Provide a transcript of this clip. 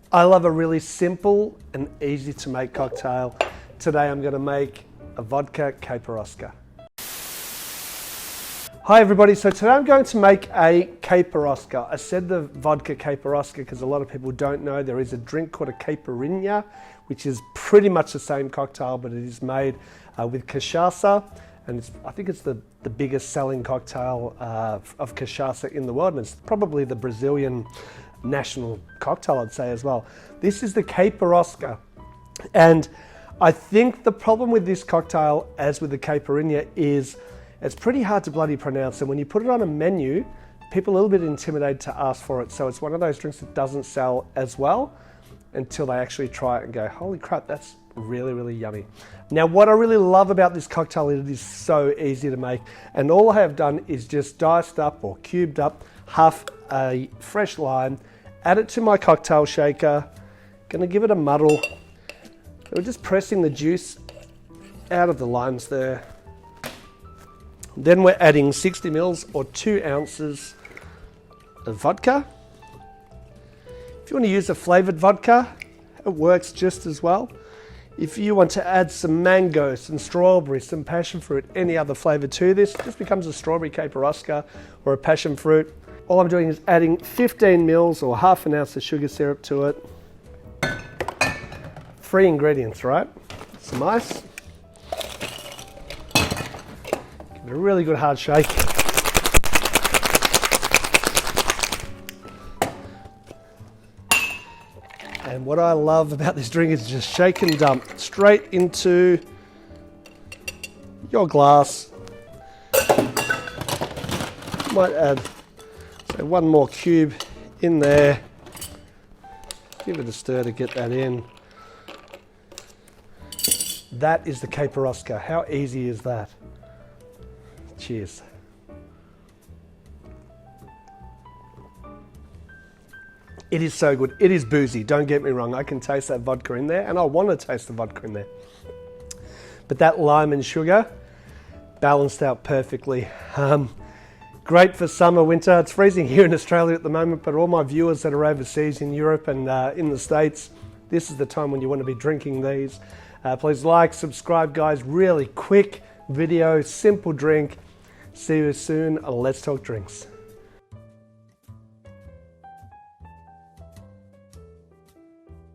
I love a really simple and easy to make cocktail. Today I'm going to make a vodka Caipiroska. Hi everybody, so today I'm going to make a Caipiroska. I said the vodka Caipiroska because a lot of people don't know there is a drink called a Caipirinha, which is pretty much the same cocktail, but it is made with cachaça, and I think it's the biggest selling cocktail of cachaça in the world, and it's probably the Brazilian national cocktail, I'd say, as well. This is the Caipiroska, and I think the problem with this cocktail, as with the Caipirinha, is it's pretty hard to bloody pronounce, and when you put it on a menu, people are a little bit intimidated to ask for it. So it's one of those drinks that doesn't sell as well until they actually try it and go, holy crap, that's really, really yummy. Now, what I really love about this cocktail is it is so easy to make, and all I have done is just diced up or cubed up half a fresh lime, add it to my cocktail shaker, gonna give it a muddle. We're just pressing the juice out of the limes there. Then we're adding 60 mils or 2 ounces of vodka. If you want to use a flavored vodka, it works just as well. If you want to add some mango, some strawberry, some passion fruit, any other flavor to this, it just becomes a strawberry Caipiroska or a passion fruit. All I'm doing is adding 15 mils or half an ounce of sugar syrup to it. 3 ingredients, right? Some ice. A really good hard shake. And what I love about this drink is just shake and dump straight into your glass. Might add, say, 1 more cube in there. Give it a stir to get that in. That is the Caipiroska. How easy is that? Cheers. It is so good. It is boozy, don't get me wrong. I can taste that vodka in there, and I want to taste the vodka in there. But that lime and sugar balanced out perfectly. Great for summer, winter. It's freezing here in Australia at the moment, but all my viewers that are overseas in Europe and in the States, this is the time when you want to be drinking these. Please like, subscribe, guys. Really quick video, simple drink. See you soon. Let's talk drinks.